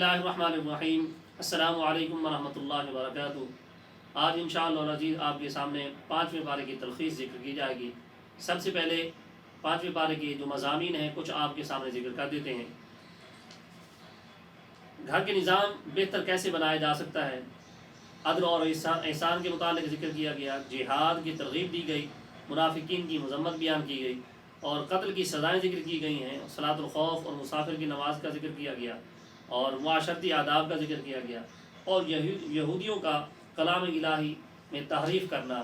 बिस्मिल्लाहिर्रहमानिर्रहीम। अस्सलामु अलैकुम वरहमतुल्लाहि वबरकातुहू। आज इंशाअल्लाह अज़ीज़ आपके सामने 5वें पारे की तलख़ीस ज़िक्र की जाएगी। सबसे पहले 5वें पारे के जो मज़ामीन हैं कुछ आपके सामने ज़िक्र कर देते हैं। घर के निज़ाम बेहतर कैसे बनाया जा सकता है, अदल और एहसान के मुतालिक ज़िक्र किया गया, जिहाद की तरग़ीब दी गई, मुनाफिकीन की मज़म्मत बयान की गई और कत्ल की सज़ाएँ ज़िक्र की गई हैं, सलातुल खौफ और मुसाफिर की नमाज का ज़िक्र किया गया और मुआशरती आदाब का ज़िक्र किया गया और यहूदियों का कलाम इलाही में तहरीफ़ करना।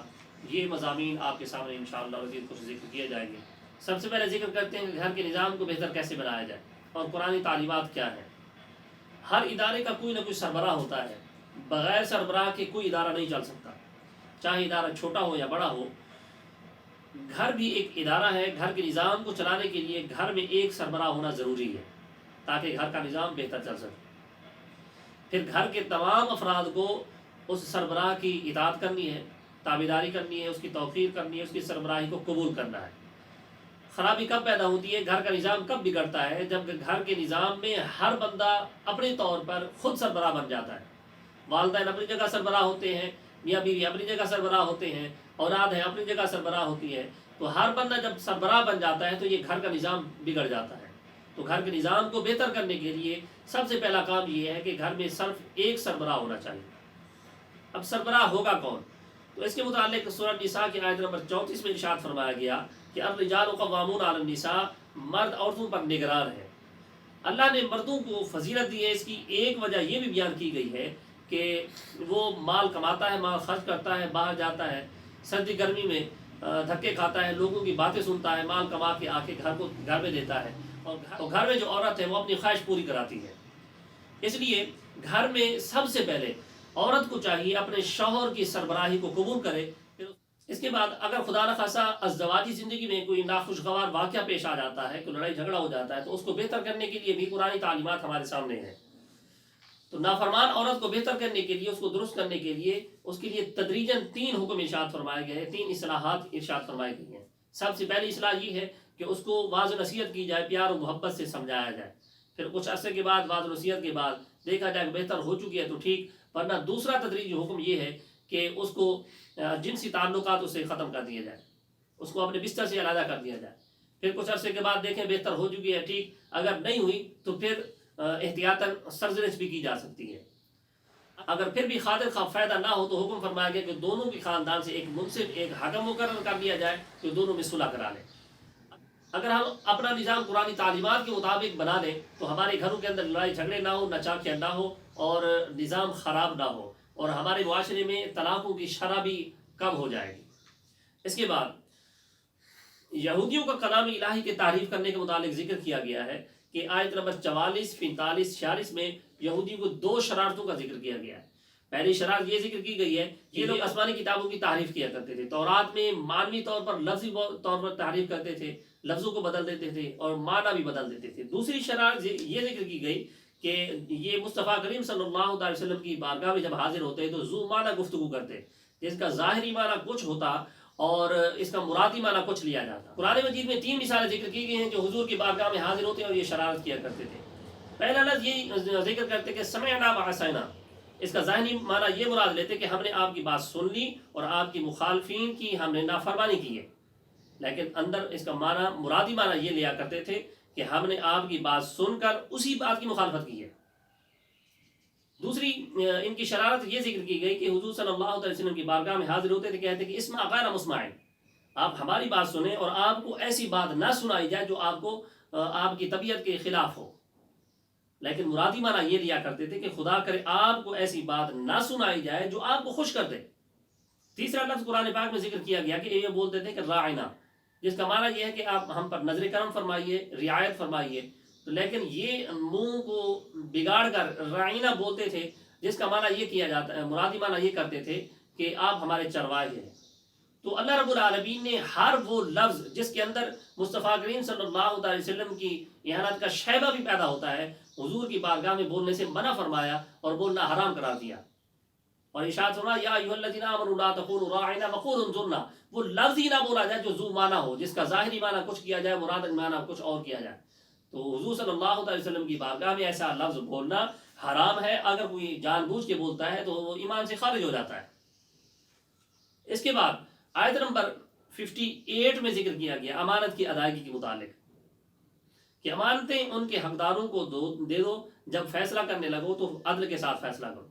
ये मज़ामीन आपके सामने इंशाअल्लाह मज़ीद कुछ ज़िक्र किए जाएंगे। सबसे पहले ज़िक्र करते हैं कि घर के निज़ाम को बेहतर कैसे बनाया जाए और कुरानी तालीमात क्या है। हर इदारे का कोई ना कोई सरबराह होता है, बग़ैर सरबराह के कोई इदारा नहीं चल सकता, चाहे इदारा छोटा हो या बड़ा हो। घर भी एक इदारा है। घर के निज़ाम को चलाने के लिए घर में एक सरबराह होना ज़रूरी है ताकि घर का निज़ाम बेहतर चल सके। फिर घर के तमाम अफराद को उस सरबराह की इताअत करनी है, ताबेदारी करनी है, उसकी तौक़ीर करनी है, उसकी सरबराही को कबूल करना है। ख़राबी कब पैदा होती है, घर का निज़ाम कब बिगड़ता है, जब घर के निज़ाम में हर बंदा अपने तौर पर ख़ुद सरबराह बन जाता है। वालिदैन अपनी जगह सरबराह होते हैं, मियाँ बीवी अपनी जगह सरबराह होते हैं, औलाद है अपनी जगह सरबराह होती है। तो हर बंदा जब सरबराह बन जाता है तो ये घर का निज़ाम बिगड़ जाता है। तो घर के निज़ाम को बेहतर करने के लिए सबसे पहला काम ये है कि घर में सिर्फ एक सरबराह होना चाहिए। अब सरबराह होगा कौन, तो इसके मुतालिक सूरह निसा की आयत नंबर 34 में इरशाद फरमाया गया कि अर्रिजालु क़व्वामून अलन निसा, मर्द औरतों पर निगरान है। अल्लाह ने मर्दों को फजीलत दी है। इसकी एक वजह यह भी बयान की गई है कि वो माल कमाता है, माल खर्च करता है, बाहर जाता है, सर्दी गर्मी में धक्के खाता है, लोगों की बातें सुनता है, माल कमा के आके घर में देता है और घर में जो औरत है वो अपनी ख्वाहिश पूरी कराती है। इसलिए घर में सबसे पहले औरत को चाहिए अपने शौहर की सरबराही को कबूल करे। इसके बाद अगर खुदा न खासा अज़दवाजी ज़िंदगी में कोई नाखुशगवार वाक़या पेश आ जाता है, कोई लड़ाई झगड़ा हो जाता है, तो उसको बेहतर करने के लिए भी कुरानी तालीमात हमारे सामने है। तो नाफरमान औरत को बेहतर करने के लिए, उसको दुरुस्त करने के लिए, उसके लिए तदरीजन 3 हुक्म इरशाद फरमाए गए हैं, 3 इस्लाहात इरशाद फरमाई गई हैं। सबसे पहली इस्लाह ये है कि उसको वाज़ नसीहत की जाए, प्यार और मोहब्बत से समझाया जाए। फिर कुछ अरसे के बाद वाज़ नसीहत के बाद देखा जाए बेहतर हो चुकी है तो ठीक, वरना दूसरा तदरीजी हुक्म ये है कि उसको जिनसी ताल्लुकात उससे ख़त्म कर दिया जाए, उसको अपने बिस्तर से अलग कर दिया जाए। फिर कुछ अरसे के बाद देखें बेहतर हो चुकी है ठीक, अगर नहीं हुई तो फिर एहतियातन सरजरिश भी की जा सकती है। अगर फिर भी खातिर फ़ायदा ना हो तो हुक्म फरमाया गया कि दोनों के ख़ानदान से एक मुनसिफ, एक हाकिम मुकर्रर कर दिया जाए तो दोनों में सुलह करा लें। अगर हम अपना निज़ाम कुरानी तालीमात के मुताबिक बना लें तो हमारे घरों के अंदर लड़ाई झगड़े ना हो, नचाखियाँ ना हो और निज़ाम ख़राब ना हो और हमारे मुआशरे में तलाक़ों की शरह भी कम हो जाएगी। इसके बाद यहूदियों का कलाम इलाही के तारीफ़ करने के मुतालिक ज़िक्र किया गया है कि आयत नंबर 44, 45, 46 में यहूदियों को 2 शरारतों का जिक्र किया गया है। पहली शरारत ये जिक्र की गई है कि ये लोग आसमानी किताबों की तारीफ़ किया करते थे। तौरात में मानवी तौर पर, लफ्ज़ी तौर पर तारीफ़ करते थे, लफ्ज़ों को बदल देते थे और माना भी बदल देते थे। दूसरी शरारत ये जिक्र की गई कि ये मुस्तफ़ा करीम सल्लल्लाहु अलैहि वसल्लम की बारगाह में जब हाजिर होते तो ज़ू माना गुफ्तगू करते, जिसका ज़ाहिरी माना कुछ होता और इसका मुरादी माना कुछ लिया जाता। कुरान मजीद में 3 मिसालें जिक्र की गई हैं जो हुजूर की बारगाह में हाजिर होते हैं और ये शरारत किया करते थे। पहला लफ्ज़ ये जिक्र करते कि समिअना व अतअना, इसका ज़ाहिरी माना ये मुराद लेते कि हमने आपकी बात सुन ली और आपकी मुखालफीन की हमने नाफरमानी की है। लेकिन अंदर इसका माना, मुरादी माना ये लिया करते थे कि हमने आपकी बात सुनकर उसी बात की मुखालफत की है। दूसरी इनकी शरारत ये जिक्र की गई कि हुजूर सल्लल्लाहु अलैहि वसल्लम की बारगाह में हाजिर होते थे, कहते कि इस्मा गैर मुस्माइन, आप हमारी बात सुने और आपको ऐसी बात ना सुनाई जाए जो आपकी तबीयत के खिलाफ हो। लेकिन मुरादी माना ये लिया करते थे कि खुदा करे आपको ऐसी बात ना सुनाई जाए जो आपको खुश कर दे। तीसरा लफ्ज़ कुरान पाक में जिक्र किया गया कि ये बोलते थे कि राइना, जिसका माना यह है कि आप हम पर नजर करम फरमाइए, रियायत फरमाइए। तो लेकिन ये मुंह को बिगाड़ कर राइना बोलते थे, जिसका माना ये किया जाता है, मुरादी माना ये करते थे कि आप हमारे चरवाहे हैं। तो अल्लाह रब्बुल आलमीन ने हर वो लफ्ज़ जिसके अंदर मुस्तफ़ा करीम सल्लल्लाहु अलैहि वसल्लम की इहानत का शैबा भी पैदा होता है, हुजूर की बारगाह में बोलने से मना फरमाया और बोलना हराम करार दिया। और इरशाद सुना, या अय्युहल्लज़ीना आमनू ला तक़ूलू राइना वक़ूलू उन्ज़ुरना, वो लफ्ज़ ही ना बोला जाए जो ज़ू माना हो, जिसका ज़ाहिरी माना कुछ किया जाए, मुराद माना कुछ और किया जाए। तो हुजूर सल्लल्लाहु अलैहि वसल्लम की बारगाह में ऐसा लफ्ज़ बोलना حرام ہے، اگر کوئی جان بوجھ کے بولتا ہے تو وہ ایمان سے خارج ہو جاتا ہے۔ اس کے بعد آیت نمبر 58 میں ذکر کیا گیا امانت کی ادائیگی کے متعلق کہ امانتیں ان کے حقداروں کو دے دو، جب فیصلہ کرنے لگو تو عدل کے ساتھ فیصلہ کرو۔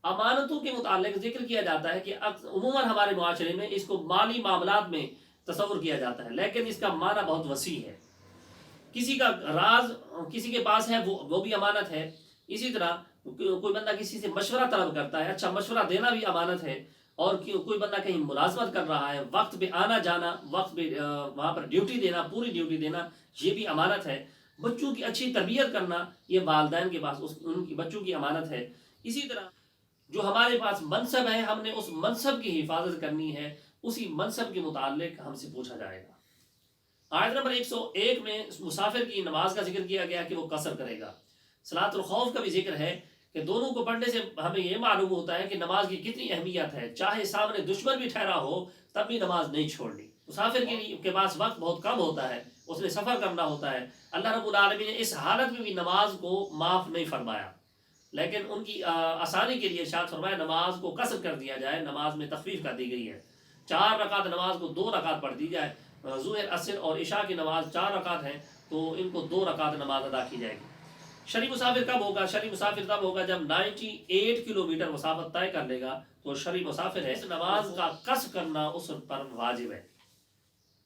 امانتوں کے متعلق ذکر کیا جاتا ہے کہ عموماً ہمارے معاشرے میں اس کو مالی معاملات میں تصور کیا جاتا ہے، لیکن اس کا معنی بہت وسیع ہے۔ کسی کا راز کسی کے پاس ہے وہ بھی امانت ہے۔ اسی طرح کوئی بندہ کسی سے مشورہ طلب کرتا ہے، اچھا مشورہ دینا بھی امانت ہے۔ اور کوئی بندہ کہیں ملازمت کر رہا ہے، وقت پہ آنا جانا، وقت پہ وہاں پر ڈیوٹی دینا، پوری ڈیوٹی دینا، یہ بھی امانت ہے۔ بچوں کی اچھی تربیت کرنا، یہ والدین کے پاس ان کی بچوں کی امانت ہے۔ اسی طرح جو ہمارے پاس منصب ہے، ہم نے اس منصب کی حفاظت کرنی ہے، اسی منصب کے متعلق ہم سے پوچھا جائے گا۔ آیت نمبر 101 میں مسافر کی نماز کا ذکر کیا گیا کہ وہ قصر کرے گا۔ صلاۃ الخوف کا بھی ذکر ہے کہ دونوں کو پڑھنے سے ہمیں یہ معلوم ہوتا ہے کہ نماز کی کتنی اہمیت ہے، چاہے سامنے دشمن بھی ٹھہرا ہو تب بھی نماز نہیں چھوڑنی۔ مسافر کے پاس وقت بہت کم ہوتا ہے، اس نے سفر کرنا ہوتا ہے۔ اللہ رب العالمین نے اس حالت میں بھی نماز کو معاف نہیں فرمایا، لیکن ان کی آسانی کے لیے ارشاد فرمایا نماز کو قصر کر دیا جائے، نماز میں تخفیف کر دی گئی ہے۔ 4 رکعت نماز کو 2 رکعت پڑھ دی جائے۔ ظہر، عصر اور عشاء کی نماز 4 رکعت ہیں تو ان کو 2 رکعت نماز ادا کی جائے گی۔ شرعی مسافر کب ہوگا؟ شرعی مسافر تب ہوگا جب 98 کلومیٹر مسافت طے کر لے گا تو شرعی مسافر ہے۔ اس نماز کا قصر کرنا اس پر واجب ہے۔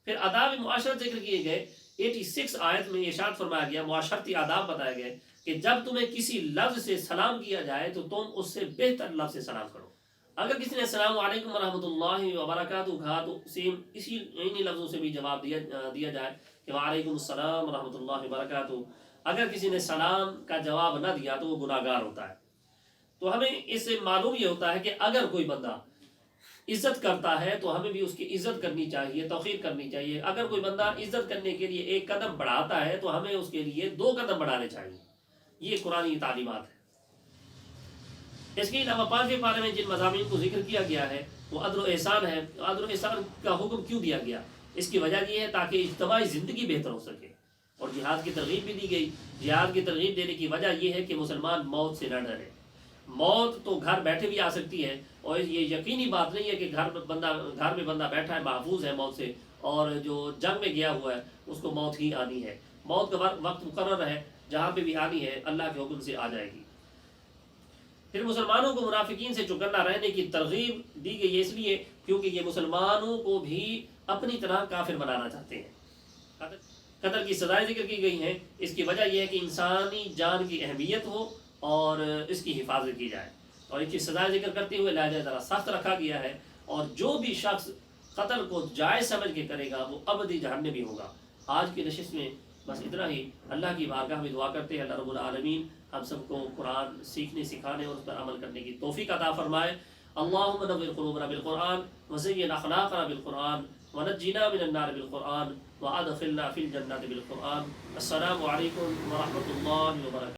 پھر آداب معاشرت ذکر کیے گئے۔ 86 آیت میں ارشاد فرمایا گیا، معاشرتی آداب بتائے گئے کہ جب تمہیں کسی لفظ سے سلام کیا جائے تو تم اس سے بہتر لفظ سے سلام کرو۔ اگر کسی نے السلام علیکم ورحمۃ اللہ وبرکاتہ کہا تو انہی لفظوں سے بھی جواب دیا جائے کہ وعلیکم السلام ورحمۃ اللہ وبرکاتہ۔ اگر کسی نے سلام کا جواب نہ دیا تو وہ گناہ گار ہوتا ہے۔ تو ہمیں اس سے معلوم یہ ہوتا ہے کہ اگر کوئی بندہ عزت کرتا ہے تو ہمیں بھی اس کی عزت کرنی چاہیے، توقیر کرنی چاہیے۔ اگر کوئی بندہ عزت کرنے کے لیے 1 قدم بڑھاتا ہے تو ہمیں اس کے لیے 2 قدم بڑھانے چاہیے۔ یہ قرآنی تعلیمات ہے۔ اس کے علاوہ 5ویں پارے میں جن مضامین کو ذکر کیا گیا ہے وہ عدل و احسان ہے۔ عدل و احسان کا حکم کیوں دیا گیا؟ اس کی وجہ یہ ہے تاکہ اجتماعی زندگی بہتر ہو سکے، اور جہاد کی ترغیب بھی دی گئی۔ جہاد کی ترغیب دینے کی وجہ یہ ہے کہ مسلمان موت سے نہ ڈرے۔ موت تو گھر بیٹھے بھی آ سکتی ہے، اور یہ یقینی بات نہیں ہے کہ گھر میں بندہ بیٹھا ہے محفوظ ہے موت سے، اور جو جنگ میں گیا ہوا ہے اس کو موت ہی آنی ہے۔ موت کا وقت مقرر ہے، جہاں پہ بھی آنی ہے اللہ کے حکم سے آ جائے گی۔ پھر مسلمانوں کو منافقین سے چکنا رہنے کی ترغیب دی گئی ہے، اس لیے کیونکہ یہ مسلمانوں کو بھی اپنی طرح کافر بنانا چاہتے ہیں۔ قتل کی سزائیں ذکر کی گئی ہیں۔ اس کی وجہ یہ ہے کہ انسانی جان کی اہمیت ہو اور اس کی حفاظت کی جائے، اور اس کی سزائیں ذکر کرتے ہوئے لہجہ ذرا سخت رکھا گیا ہے، اور جو بھی شخص قتل کو جائز سمجھ کے کرے گا وہ ابدی جہنمی ہوگا۔ آج کی نشست میں بس اتنا ہی۔ اللہ کی بارگاہ میں دعا کرتے ہیں اللہ رب العالمین ہم سب کو قرآن سیکھنے، سکھانے اور اس پر عمل کرنے کی توفیق عطا فرمائے۔ اللہم نور قلوبنا بالقرآن وزین اخلاقنا بالقرآن ونجنا من النار بالقرآن وادخلنا فی الجنة بالقرآن۔ السلام علیکم ورحمۃ اللہ وبرکاتہ۔